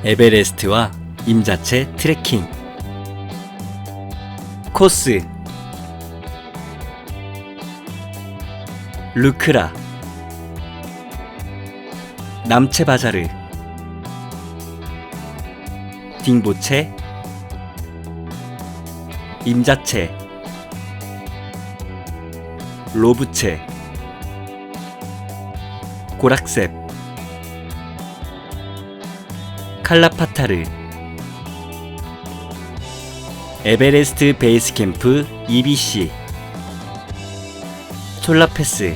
에베레스트와 임자체 트레킹. 코스: 루크라, 남체바자르, 딩보체, 임자체, 로브체, 고락셉, 칼라파타르. 에베레스트 베이스 캠프 EBC. 톨라패스,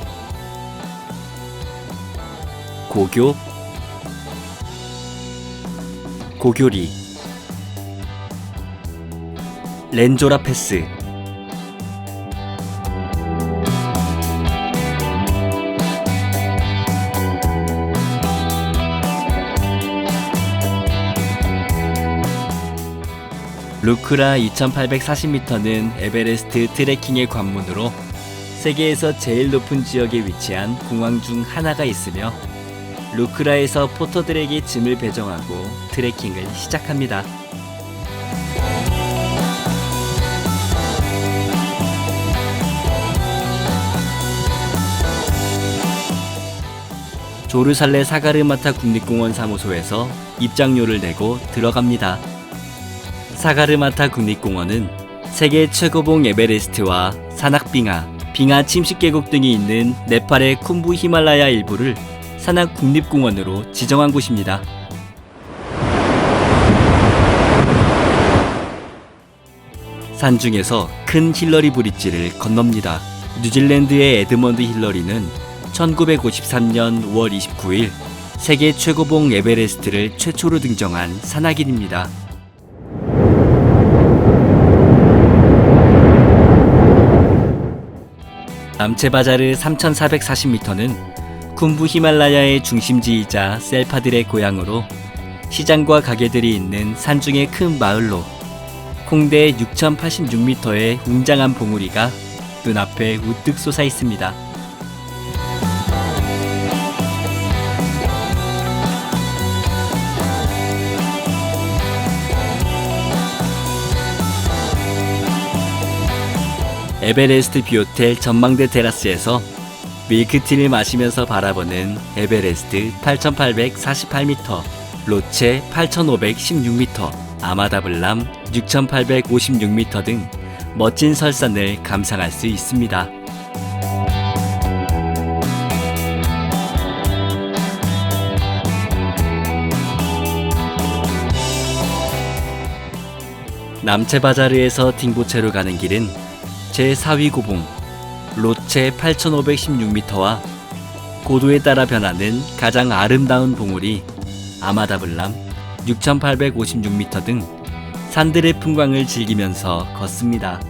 고교, 고교리, 렌조라 패스. 루크라 2840m는 에베레스트 트레킹의 관문으로 세계에서 제일 높은 지역에 위치한 공항 중 하나가 있으며 루크라에서 포터들에게 짐을 배정하고 트레킹을 시작합니다. 조르살레 사가르마타 국립공원 사무소에서 입장료를 내고 들어갑니다. 사가르마타 국립공원은 세계 최고봉 에베레스트와 산악빙하, 빙하 침식계곡 등이 있는 네팔의 쿰부 히말라야 일부를 산악 국립공원으로 지정한 곳입니다. 산 중에서 큰 힐러리 브릿지를 건넙니다. 뉴질랜드의 에드먼드 힐러리는 1953년 5월 29일 세계 최고봉 에베레스트를 최초로 등정한 산악인입니다. 남체바자르 3440m는 쿰부 히말라야의 중심지이자 셀파들의 고향으로 시장과 가게들이 있는 산중의 큰 마을로 홍대 6086m의 웅장한 봉우리가 눈앞에 우뚝 솟아 있습니다. 에베레스트 뷰호텔 전망대 테라스에서 밀크티를 마시면서 바라보는 에베레스트 8848m, 로체 8516m, 아마다블람 6856m 등 멋진 설산을 감상할 수 있습니다. 남체바자르에서 딩보체로 가는 길은 제4위 고봉 로체 8516m와 고도에 따라 변하는 가장 아름다운 봉우리 아마다블람 6856m 등 산들의 풍광을 즐기면서 걷습니다.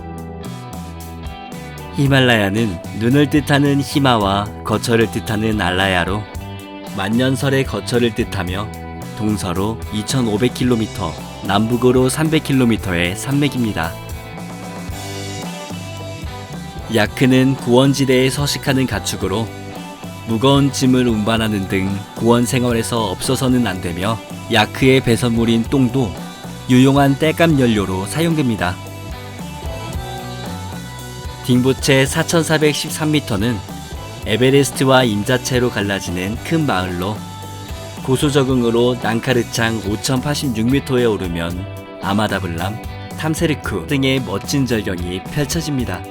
히말라야는 눈을 뜻하는 히마와 거처를 뜻하는 알라야로 만년설의 거처를 뜻하며 동서로 2500km, 남북으로 300km의 산맥입니다. 야크는 고원지대에 서식하는 가축으로 무거운 짐을 운반하는 등 고원 생활에서 없어서는 안되며 야크의 배설물인 똥도 유용한 땔감 연료로 사용됩니다. 딩보체 4413m는 에베레스트와 임자체로 갈라지는 큰 마을로 고소적응으로 낭카르창 5086m에 오르면 아마다블람, 탐세르쿠 등의 멋진 절경이 펼쳐집니다.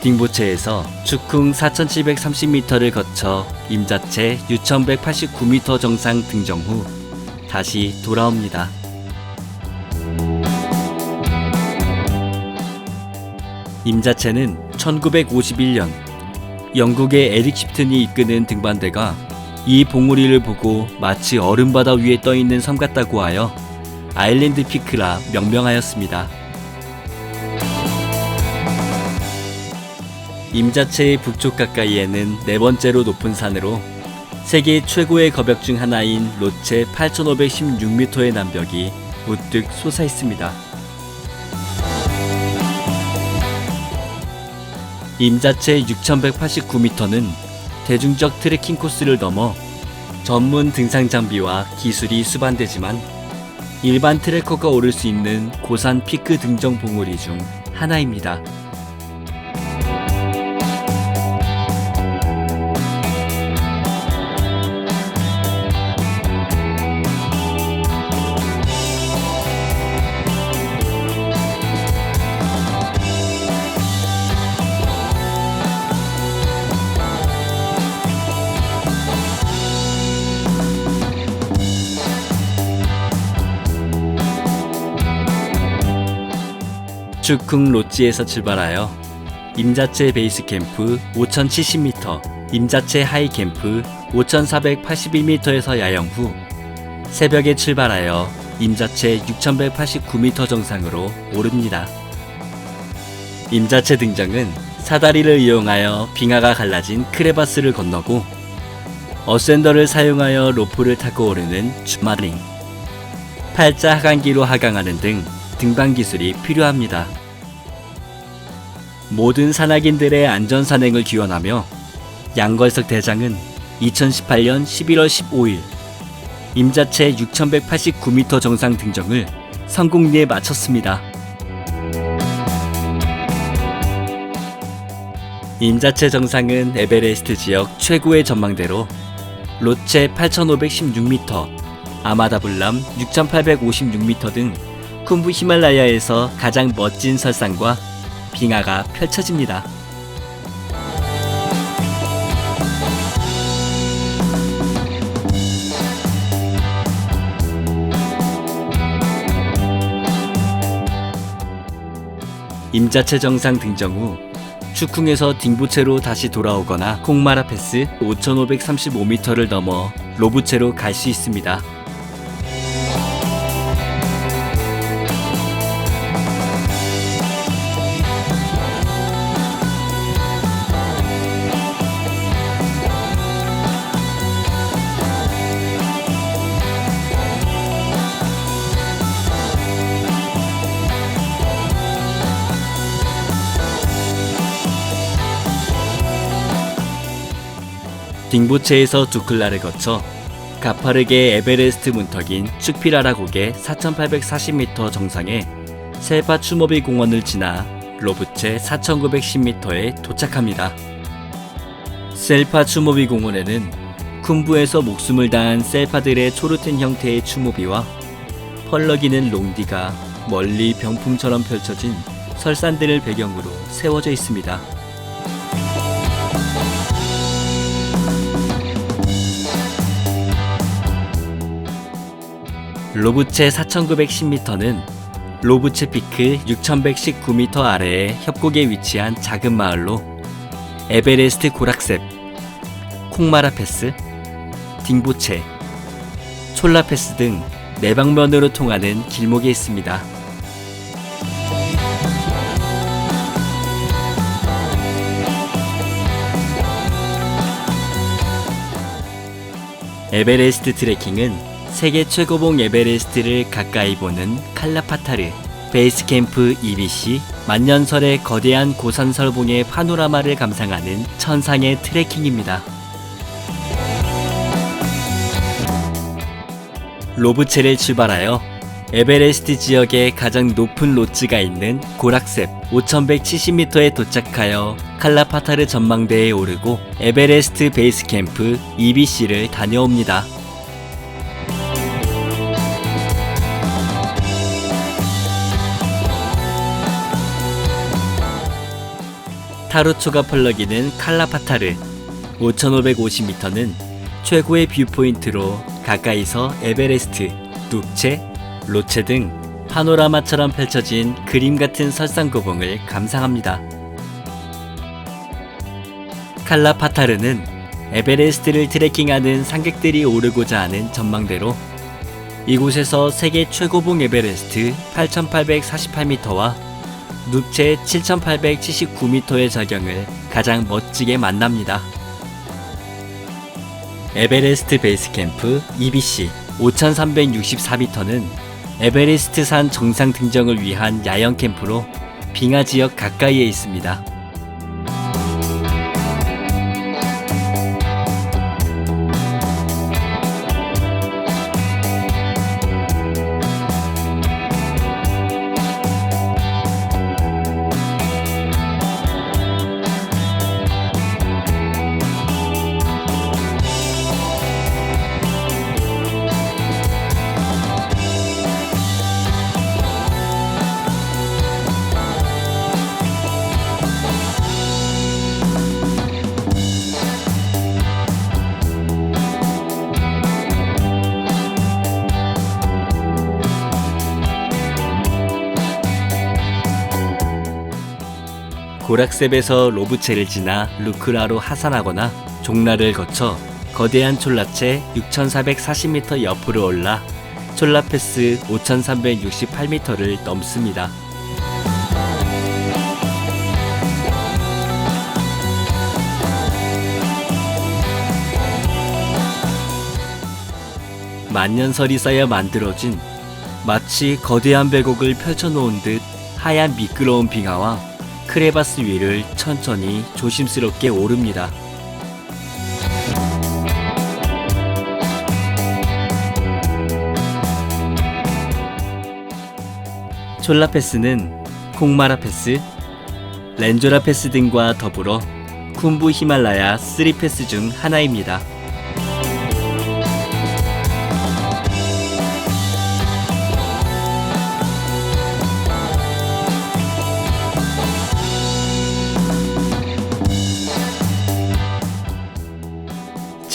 딩보체에서 축쿵 4730m를 거쳐 임자체 6189m 정상 등정 후 다시 돌아옵니다. 임자체는 1951년 영국의 에릭 쉽튼이 이끄는 등반대가 이 봉우리를 보고 마치 얼음바다 위에 떠있는 섬 같다고 하여 아일랜드 피크라 명명하였습니다. 임자체의 북쪽 가까이에는 네 번째로 높은 산으로 세계 최고의 거벽 중 하나인 로체 8516m의 남벽이 우뚝 솟아 있습니다. 임자체 6189m는 대중적 트레킹 코스를 넘어 전문 등산 장비와 기술이 수반되지만 일반 트레커가 오를 수 있는 고산 피크 등정 봉우리 중 하나입니다. 축쿵 롯지에서 출발하여 임자체 베이스 캠프 5070m, 임자체 하이 캠프 5481m에서 야영 후 새벽에 출발하여 임자체 6189m 정상으로 오릅니다. 임자체 등정은 사다리를 이용하여 빙하가 갈라진 크레바스를 건너고 어센더를 사용하여 로프를 타고 오르는 주마링, 팔자 하강기로 하강하는 등 등반 기술이 필요합니다. 모든 산악인들의 안전 산행을 기원하며 양걸석 대장은 2018년 11월 15일 임자체 6189m 정상 등정을 성공리에 마쳤습니다. 임자체 정상은 에베레스트 지역 최고의 전망대로 로체 8516m, 아마다블람 6856m 등 쿤부 히말라야에서 가장 멋진 설상과 빙하가 펼쳐집니다. 임자체 정상 등정 후 축쿵에서 딩부체로 다시 돌아오거나 콩마라 패스 5535m를 넘어 로부체로 갈 수 있습니다. 딩부체에서 두클라를 거쳐 가파르게 에베레스트 문턱인 축피라라 곡의 4840m 정상에 셀파 추모비 공원을 지나 로부체 4910m에 도착합니다. 셀파 추모비 공원에는 쿤부에서 목숨을 다한 셀파들의 초르텐 형태의 추모비와 펄럭이는 롱디가 멀리 병풍처럼 펼쳐진 설산들을 배경으로 세워져 있습니다. 로부체 4910m는 로부체 피크 6119m 아래의 협곡에 위치한 작은 마을로 에베레스트 고락셉, 콩마라 패스, 딩부체, 촐라 패스 등 4방면으로 통하는 길목에 있습니다. 에베레스트 트레킹은 세계 최고봉 에베레스트를 가까이 보는 칼라파타르, 베이스 캠프 EBC, 만년설의 거대한 고산설봉의 파노라마를 감상하는 천상의 트레킹입니다. 로부체를 출발하여 에베레스트 지역의 가장 높은 로츠가 있는 고락셉 5170m에 도착하여 칼라파타르 전망대에 오르고 에베레스트 베이스 캠프 EBC를 다녀옵니다. 타루초가 펄럭이는 칼라파타르 5550m는 최고의 뷰포인트로 가까이서 에베레스트, 눕체, 로체 등 파노라마처럼 펼쳐진 그림 같은 설상고봉을 감상합니다. 칼라파타르는 에베레스트를 트레킹하는 상객들이 오르고자 하는 전망대로 이곳에서 세계 최고봉 에베레스트 8848m와 눕체 7879m의 자경을 가장 멋지게 만납니다. 에베레스트 베이스 캠프 EBC 5364m는 에베레스트 산 정상 등정을 위한 야영 캠프로 빙하 지역 가까이에 있습니다. 고락셉에서 로브체를 지나 루크라로 하산하거나 종라를 거쳐 거대한 촐라체 6440m 옆으로 올라 촐라패스 5368m를 넘습니다. 만년설이 쌓여 만들어진 마치 거대한 배곡을 펼쳐놓은 듯 하얀 미끄러운 빙하와 크레바스 위를 천천히 조심스럽게 오릅니다. 촐라패스는 콩마라 패스, 렌조라 패스 등과 더불어 쿤부 히말라야 3패스 중 하나입니다.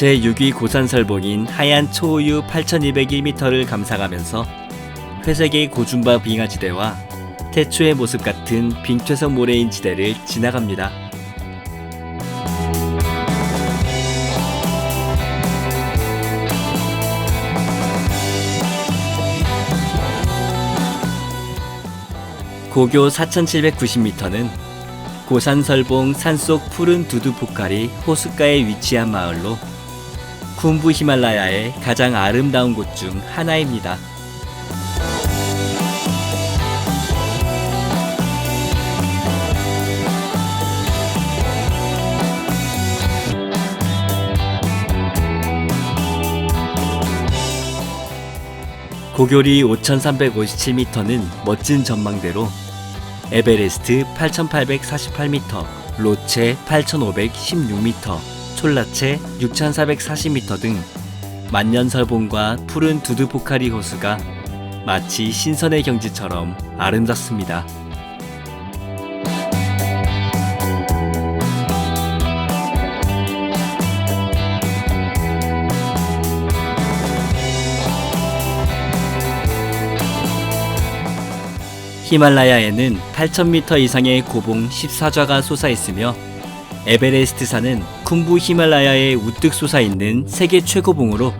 제6위 고산설봉인 하얀 초우유 8201m를 감상하면서 회색의 고준바 빙하지대와 태초의 모습 같은 빙퇴석 모래인 지대를 지나갑니다. 고교 4790m는 고산설봉 산속 푸른 두두 포카리 호숫가에 위치한 마을로 쿤부 히말라야의 가장 아름다운 곳 중 하나입니다. 고교리 5357m는 멋진 전망대로 에베레스트 8848m, 로체 8516m, 촐라체 6440m 등 만년설봉과 푸른 두두포카리 호수가 마치 신선의 경지처럼 아름답습니다. 히말라야에는 8000m 이상의 고봉 14좌가 솟아있으며 에베레스트산은 쿤부 히말라야에 우뚝 솟아있는 세계 최고봉으로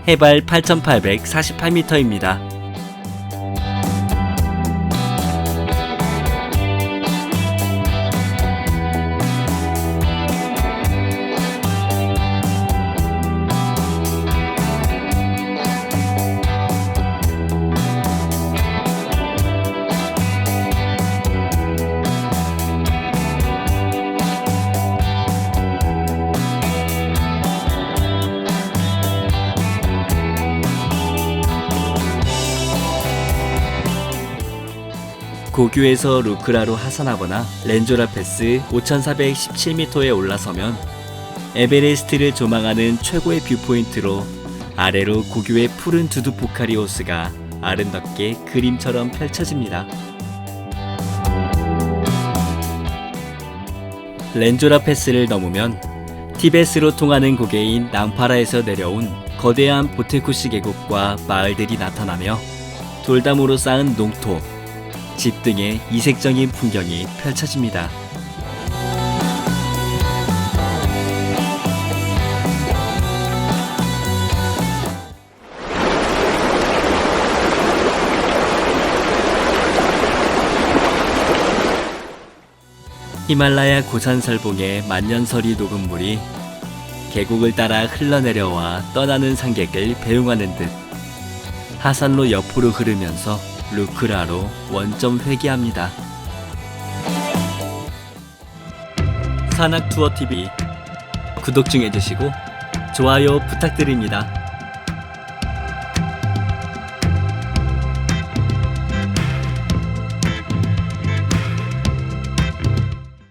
해발 8848m입니다. 고교에서 루크라로 하산하거나 렌조라 패스 5417m에 올라서면 에베레스트를 조망하는 최고의 뷰포인트로 아래로 고교의 푸른 두두포카리 호수가 아름답게 그림처럼 펼쳐집니다. 렌조라 패스를 넘으면 티베트로 통하는 고개인 낭파라에서 내려온 거대한 보테쿠시 계곡과 마을들이 나타나며 돌담으로 쌓은 농토, 집 등의 이색적인 풍경이 펼쳐집니다. 히말라야 고산설봉의 만년설이 녹은 물이 계곡을 따라 흘러내려와 떠나는 산객을 배웅하는 듯 하산로 옆으로 흐르면서 루크라로 원점 회귀합니다. 산악투어TV 구독 좀 해주시고 좋아요 부탁드립니다.